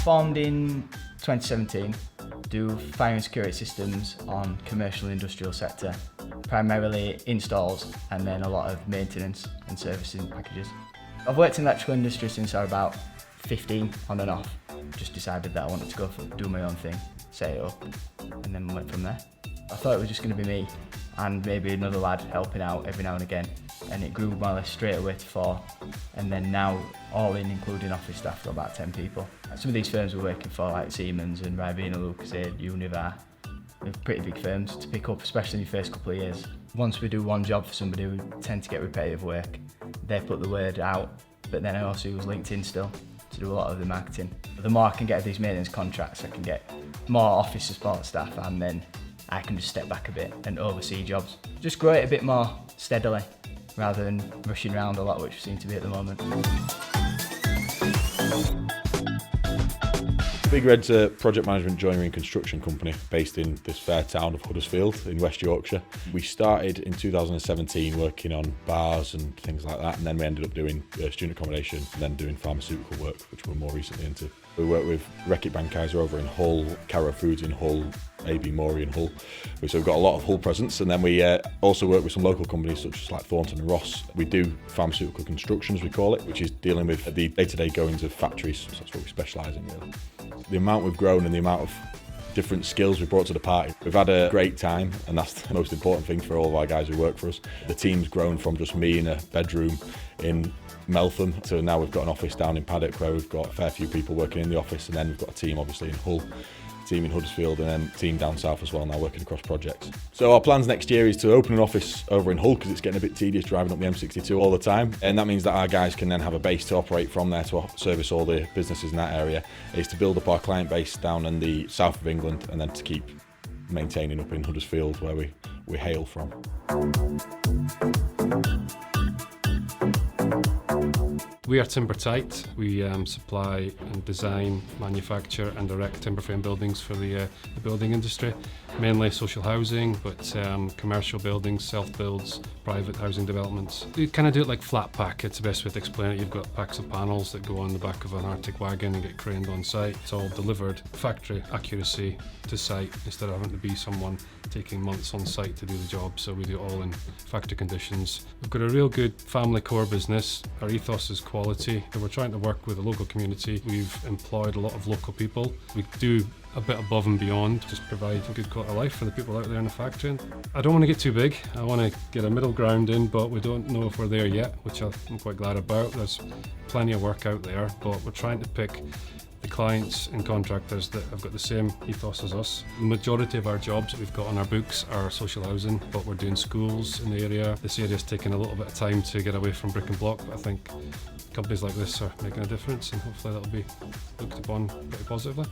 Formed in 2017, do fire and security systems on commercial and industrial sector, primarily installs and then a lot of maintenance and servicing packages. I've worked in the electrical industry since I was about 15, on and off. Just decided that I wanted to go for do my own thing, set it up, and then went from there. I thought it was just going to be me and maybe another lad helping out every now and again, and it grew more or less straight away to 4, and then now all in, including office staff, got about 10 people. Some of these firms we're working for, like Siemens and Ribena, Lucasade, Univar, they're pretty big firms to pick up, especially in the first couple of years. Once we do one job for somebody, we tend to get repetitive work. They put the word out, but then I also use LinkedIn still to do a lot of the marketing. The more I can get of these maintenance contracts, I can get more office support staff, and then I can just step back a bit and oversee jobs. Just grow it a bit more steadily, rather than rushing around a lot, which we seem to be at the moment. Big Red's a project management, joinery and construction company based in this fair town of Huddersfield in West Yorkshire. We started in 2017 working on bars and things like that, and then we ended up doing student accommodation and then doing pharmaceutical work, which we're more recently into. We work with Reckitt Benckiser over in Hull, Carrow Foods in Hull, AB Mori in Hull. So we've got a lot of Hull presence, and then we also work with some local companies such as like Thornton and Ross. We do pharmaceutical construction, as we call it, which is dealing with the day-to-day goings of factories. So that's what we specialise in, really. The amount we've grown and the amount of different skills we've brought to the party. We've had a great time, and that's the most important thing for all of our guys who work for us. The team's grown from just me in a bedroom in Meltham to now we've got an office down in Paddock where we've got a fair few people working in the office, and then we've got a team obviously in Hull, team in Huddersfield, and then team down south as well now working across projects. So our plans next year is to open an office over in Hull because it's getting a bit tedious driving up the M62 all the time, and that means that our guys can then have a base to operate from there to service all the businesses in that area. Is to build up our client base down in the south of England and then to keep maintaining up in Huddersfield where we hail from. We are timber tight. We supply and design, manufacture and erect timber frame buildings for the building industry. Mainly social housing, but commercial buildings, self-builds, private housing developments. We kind of do it like flat pack, it's the best way to explain it. You've got packs of panels that go on the back of an Arctic wagon and get craned on site. It's all delivered factory accuracy to site instead of having to be someone taking months on site to do the job, so we do it all in factory conditions. We've got a real good family core business. Our ethos is quality. We're trying to work with the local community. We've employed a lot of local people. We do a bit above and beyond, just provide a good quality of life for the people out there in the factory. I don't want to get too big. I want to get a middle ground in, but we don't know if we're there yet, which I'm quite glad about. There's plenty of work out there, but we're trying to pick the clients and contractors that have got the same ethos as us. The majority of our jobs that we've got on our books are social housing, but we're doing schools in the area. This area's taking a little bit of time to get away from brick and block, but I think companies like this are making a difference, and hopefully that'll be looked upon pretty positively.